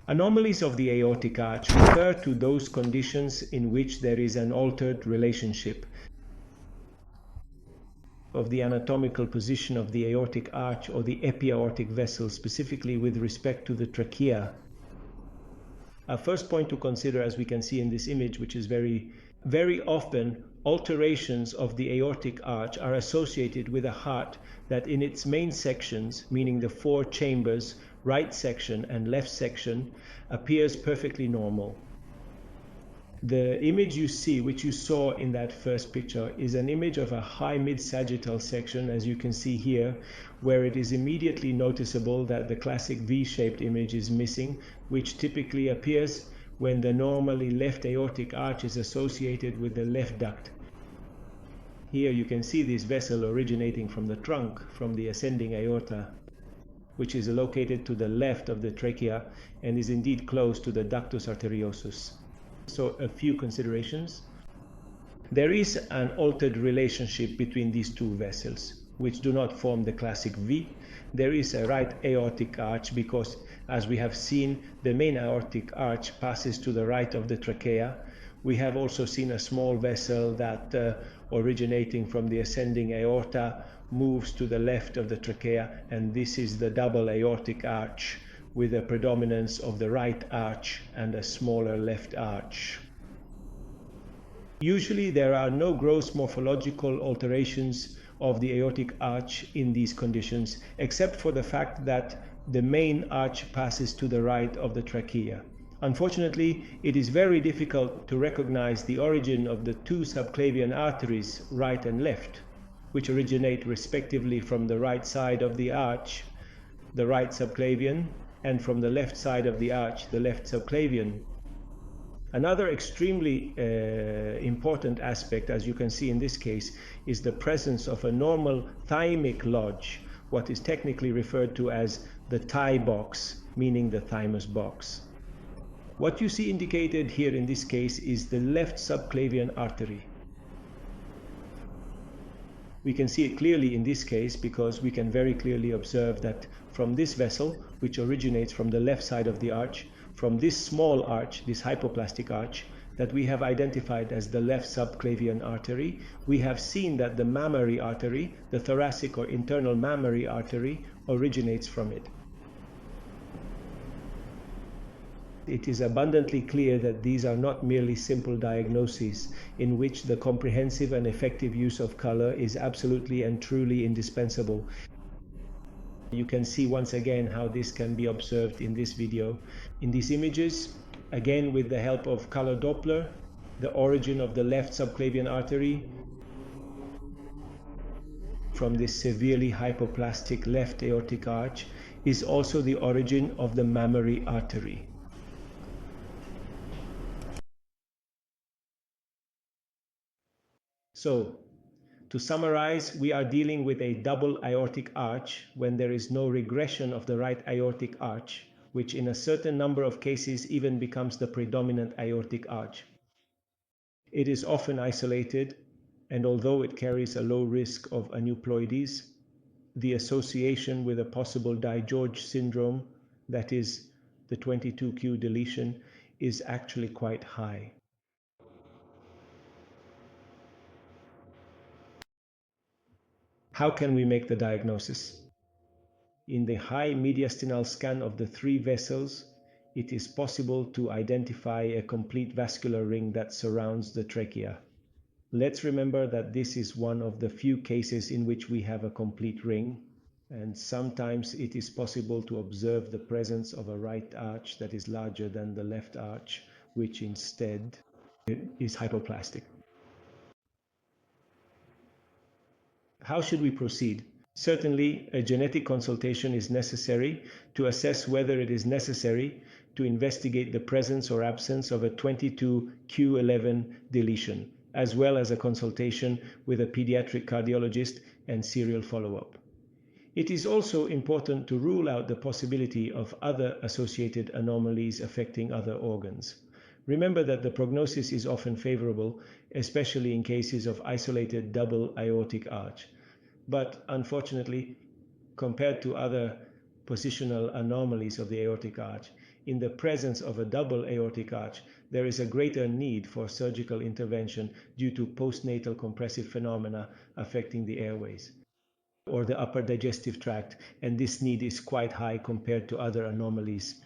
Anomalies of the aortic arch refer to those conditions in which there is an altered relationship of the anatomical position of the aortic arch or the epiaortic vessel, specifically with respect to the trachea. Our first point to consider, as we can see in this image, which is very often alterations of the aortic arch are associated with a heart that in its main sections, meaning the four chambers, right section and left section, appears perfectly normal. The image you see, which you saw in that first picture, is an image of a high mid-sagittal section, as you can see here, where it is immediately noticeable that the classic V-shaped image is missing, which typically appears when the normally left aortic arch is associated with the left duct. Here you can see this vessel originating from the trunk, from the ascending aorta, which is located to the left of the trachea and is indeed close to the ductus arteriosus. So a few considerations. There is an altered relationship between these two vessels, which do not form the classic V. There is a right aortic arch because, as we have seen, the main aortic arch passes to the right of the trachea. We have also seen a small vessel that, originating from the ascending aorta, moves to the left of the trachea, and this is the double aortic arch, with a predominance of the right arch and a smaller left arch. Usually there are no gross morphological alterations of the aortic arch in these conditions, except for the fact that the main arch passes to the right of the trachea. Unfortunately, it is very difficult to recognize the origin of the two subclavian arteries, right and left, which originate respectively from the right side of the arch, the right subclavian, and from the left side of the arch, the left subclavian. Another extremely important aspect, as you can see in this case, is the presence of a normal thymic lodge, what is technically referred to as the thigh box, meaning the thymus box. What you see indicated here in this case is the left subclavian artery. We can see it clearly in this case because we can very clearly observe that from this vessel, which originates from the left side of the arch, from this small arch, this hypoplastic arch, that we have identified as the left subclavian artery, we have seen that the mammary artery, the thoracic or internal mammary artery, originates from it. It is abundantly clear that these are not merely simple diagnoses in which the comprehensive and effective use of color is absolutely and truly indispensable. You can see once again how this can be observed in this video. In these images, again with the help of color Doppler, the origin of the left subclavian artery from this severely hypoplastic left aortic arch is also the origin of the mammary artery. So, to summarize, we are dealing with a double aortic arch when there is no regression of the right aortic arch, which in a certain number of cases even becomes the predominant aortic arch. It is often isolated, and although it carries a low risk of aneuploidies, the association with a possible DiGeorge syndrome, that is, the 22q deletion, is actually quite high. How can we make the diagnosis? In the high mediastinal scan of the three vessels, it is possible to identify a complete vascular ring that surrounds the trachea. Let's remember that this is one of the few cases in which we have a complete ring, and sometimes it is possible to observe the presence of a right arch that is larger than the left arch, which instead is hypoplastic. How should we proceed? Certainly, a genetic consultation is necessary to assess whether it is necessary to investigate the presence or absence of a 22q11 deletion, as well as a consultation with a pediatric cardiologist and serial follow-up. It is also important to rule out the possibility of other associated anomalies affecting other organs. Remember that the prognosis is often favorable, especially in cases of isolated double aortic arch. But unfortunately, compared to other positional anomalies of the aortic arch, in the presence of a double aortic arch, there is a greater need for surgical intervention due to postnatal compressive phenomena affecting the airways or the upper digestive tract, and this need is quite high compared to other anomalies.